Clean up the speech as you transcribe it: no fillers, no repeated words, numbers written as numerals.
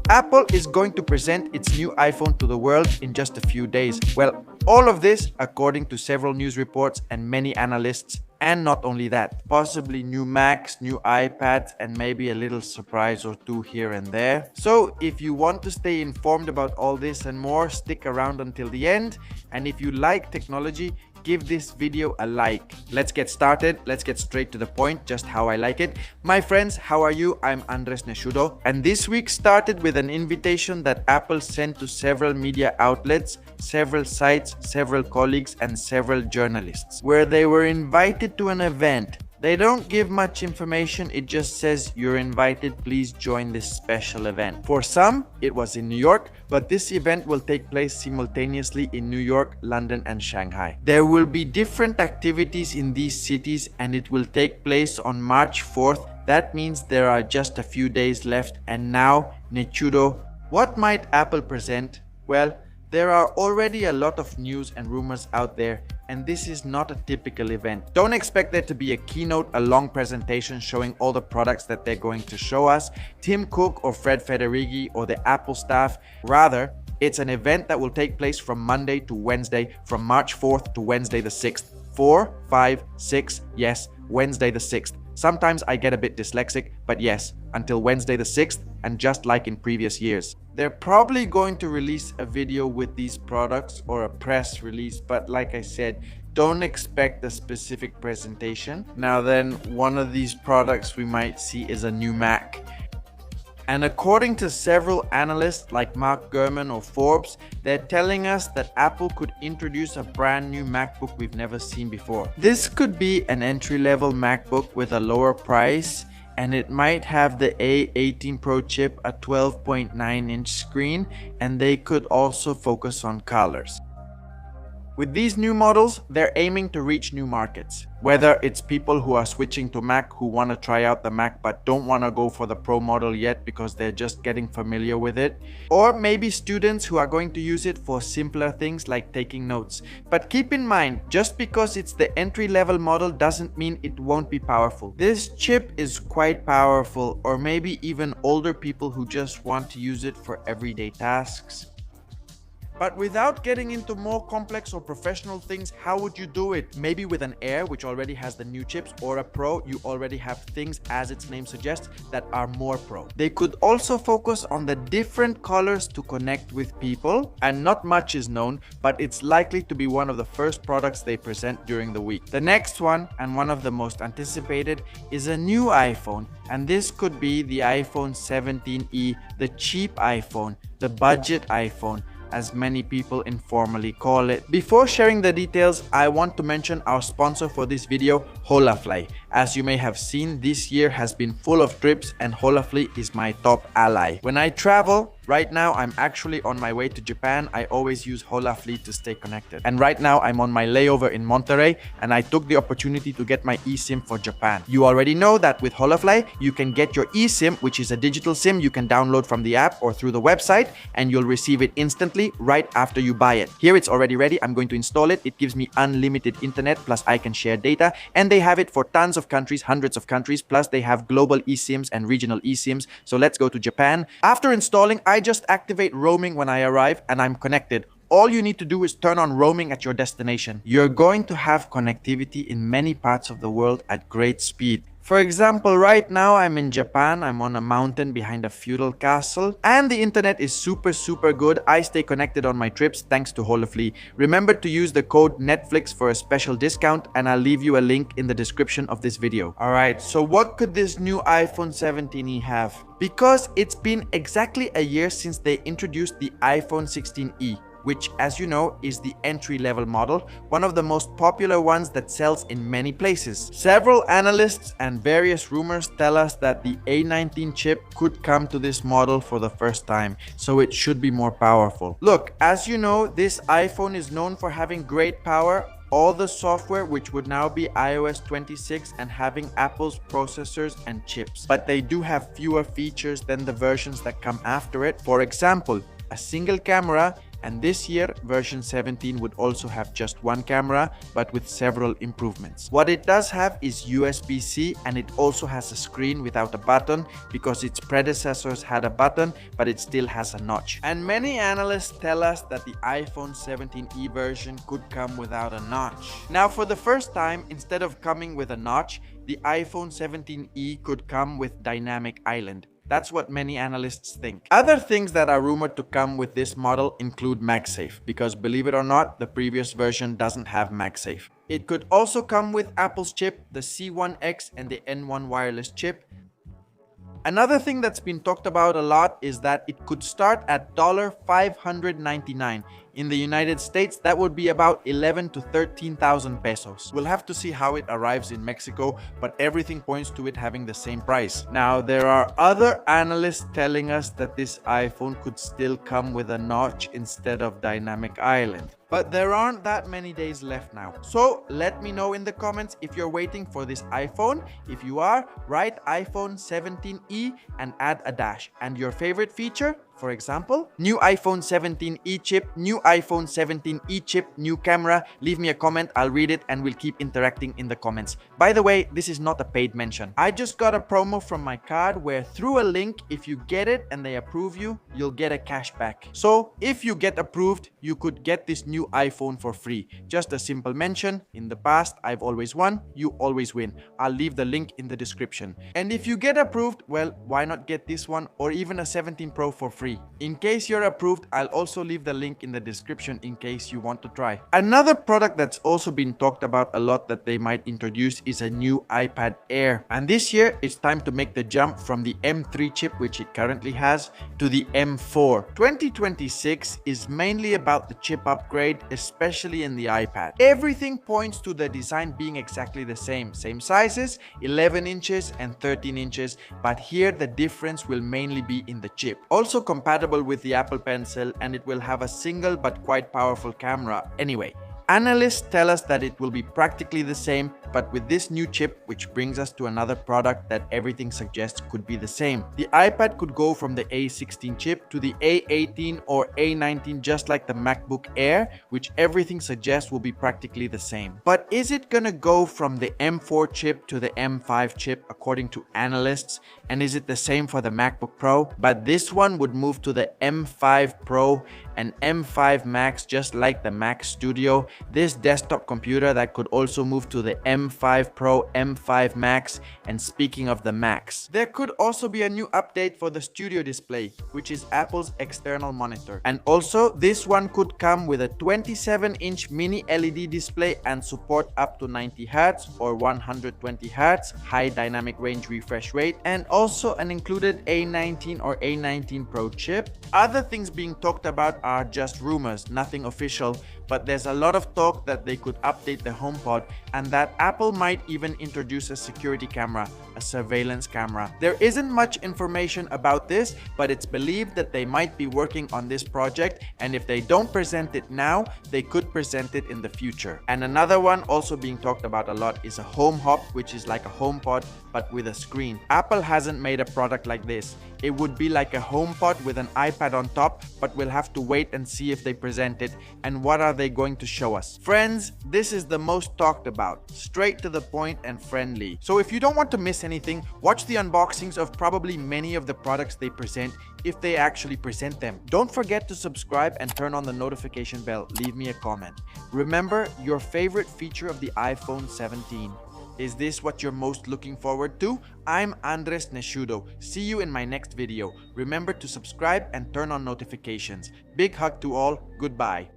Apple is going to present its new iPhone to the world in just a few days. Well, all of this according to several news reports and many analysts. And not only that, possibly new Macs, new iPads, and maybe a little surprise or two here and there. So if you want to stay informed about all this and more, stick around until the end. And if you like technology, give this video a like. Let's get started. Let's get straight to the point, just how I like it. My friends, how are you? I'm Andres Neshudo, and this week started with an invitation that Apple sent to several media outlets, several sites, several colleagues, and several journalists, where they were invited to an event. They don't give much information, it just says you're invited, please join this special event. For some, it was in New York, but this event will take place simultaneously in New York, London, and Shanghai. There will be different activities in these cities and it will take place on March 4th. That means there are just a few days left. And now, Nechudo, what might Apple present? Well, there are already a lot of news and rumors out there, and this is not a typical event. Don't expect there to be a keynote, a long presentation showing all the products that they're going to show us, Tim Cook or Fred Federighi or the Apple staff. Rather, it's an event that will take place from Monday to Wednesday, from March 4th to Wednesday the 6th. 4, 5, 6, yes, Wednesday the 6th. Sometimes I get a bit dyslexic, but yes, until Wednesday the 6th, and just like in previous years. They're probably going to release a video with these products or a press release, but like I said, don't expect a specific presentation. Now then, one of these products we might see is a new Mac. And according to several analysts like Mark Gurman or Forbes, they're telling us that Apple could introduce a brand new MacBook we've never seen before. This could be an entry-level MacBook with a lower price, and it might have the A18 Pro chip, a 12.9-inch screen, and they could also focus on colors. With these new models, they're aiming to reach new markets. Whether it's people who are switching to Mac who want to try out the Mac but don't want to go for the Pro model yet because they're just getting familiar with it. Or maybe students who are going to use it for simpler things like taking notes. But keep in mind, just because it's the entry-level model doesn't mean it won't be powerful. This chip is quite powerful, or maybe even older people who just want to use it for everyday tasks. But without getting into more complex or professional things, how would you do it? Maybe with an Air, which already has the new chips, or a Pro, you already have things, as its name suggests, that are more Pro. They could also focus on the different colors to connect with people, and not much is known, but it's likely to be one of the first products they present during the week. The next one, and one of the most anticipated, is a new iPhone, and this could be the iPhone 17e, the cheap iPhone, the budget iPhone, as many people informally call it. Before sharing the details, I want to mention our sponsor for this video, Holafly. As you may have seen, this year has been full of trips and Holafly is my top ally. When I travel, right now I'm actually on my way to Japan, I always use Holafly to stay connected. And right now I'm on my layover in Monterrey and I took the opportunity to get my eSIM for Japan. You already know that with Holafly, you can get your eSIM, which is a digital SIM you can download from the app or through the website, and you'll receive it instantly right after you buy it. Here it's already ready, I'm going to install it. It gives me unlimited internet, plus I can share data, and they have it for tons of countries, hundreds of countries, plus they have global eSIMs and regional eSIMs. So let's go to Japan. After installing, I just activate roaming when I arrive and I'm connected. All you need to do is turn on roaming at your destination. You're going to have connectivity in many parts of the world at great speed. For example, right now I'm in Japan, I'm on a mountain behind a feudal castle, and the internet is super good. I stay connected on my trips thanks to Holafly. Remember to use the code Netflix for a special discount, and I'll leave you a link in the description of this video. Alright, so what could this new iPhone 17e have? Because it's been exactly a year since they introduced the iPhone 16e. Which, as you know, is the entry-level model, one of the most popular ones that sells in many places. Several analysts and various rumors tell us that the A19 chip could come to this model for the first time, so it should be more powerful. Look, as you know, this iPhone is known for having great power, all the software, which would now be iOS 26, and having Apple's processors and chips. But they do have fewer features than the versions that come after it. For example, a single camera, And this year, version 17 would also have just one camera, but with several improvements. What it does have is USB-C, and it also has a screen without a button because its predecessors had a button, but it still has a notch. And many analysts tell us that the iPhone 17e version could come without a notch. Now, for the first time, instead of coming with a notch, the iPhone 17e could come with Dynamic Island. That's what many analysts think. Other things that are rumored to come with this model include MagSafe, because believe it or not, the previous version doesn't have MagSafe. It could also come with Apple's chip, the C1X and the N1 wireless chip. Another thing that's been talked about a lot is that it could start at $599. In the United States, that would be about 11 to 13,000 pesos. We'll have to see how it arrives in Mexico, but everything points to it having the same price. Now, there are other analysts telling us that this iPhone could still come with a notch instead of Dynamic Island. But there aren't that many days left now. So let me know in the comments if you're waiting for this iPhone. If you are, write iPhone 17e and add a dash. And your favorite feature? For example, new iPhone 17e chip, new iPhone 17e chip, new camera. Leave me a comment, I'll read it and we'll keep interacting in the comments. By the way, this is not a paid mention. I just got a promo from my card where through a link, if you get it and they approve you, you'll get a cashback. So if you get approved, you could get this new iPhone for free. Just a simple mention. In the past, I've always won, you always win. I'll leave the link in the description. And if you get approved, well, why not get this one or even a 17 Pro for free? In case you're approved, I'll also leave the link in the description in case you want to try. Another product that's also been talked about a lot that they might introduce is a new iPad Air. And this year, it's time to make the jump from the M3 chip, which it currently has, to the M4. 2026 is mainly about the chip upgrade, especially in the iPad. Everything points to the design being exactly the same. Same sizes, 11 inches and 13 inches, but here the difference will mainly be in the chip. Also compatible with the Apple Pencil, and it will have a single but quite powerful camera. Anyway, analysts tell us that it will be practically the same, but with this new chip, which brings us to another product that everything suggests could be the same. The iPad could go from the A16 chip to the A18 or A19, just like the MacBook Air, which everything suggests will be practically the same. But is it gonna go from the M4 chip to the M5 chip according to analysts? And is it the same for the MacBook Pro? But this one would move to the M5 Pro and M5 Max, just like the Mac Studio. This desktop computer that could also move to the M5 Pro, M5 Max, and speaking of the Max, there could also be a new update for the Studio Display, which is Apple's external monitor. And also, this one could come with a 27-inch mini LED display and support up to 90 Hz or 120 Hz, high dynamic range refresh rate, and also an included A19 or A19 Pro chip. Other things being talked about are just rumors, nothing official, but there's a lot of talk that they could update the HomePod and that Apple might even introduce a security camera, a surveillance camera. There isn't much information about this, but it's believed that they might be working on this project, and if they don't present it now, they could present it in the future. And another one also being talked about a lot is a Home Hub, which is like a HomePod but with a screen. Apple hasn't made a product like this. It would be like a HomePod with an iPad on top, but we'll have to wait and see if they present it and what are they going to show us. Friends, this is the most talked about, straight to the point and friendly. So if you don't want to miss anything, watch the unboxings of probably many of the products they present, if they actually present them. Don't forget to subscribe and turn on the notification bell. Leave me a comment. Remember your favorite feature of the iPhone 17. Is this what you're most looking forward to? I'm Andres Neshudo. See you in my next video. Remember to subscribe and turn on notifications. Big hug to all. Goodbye.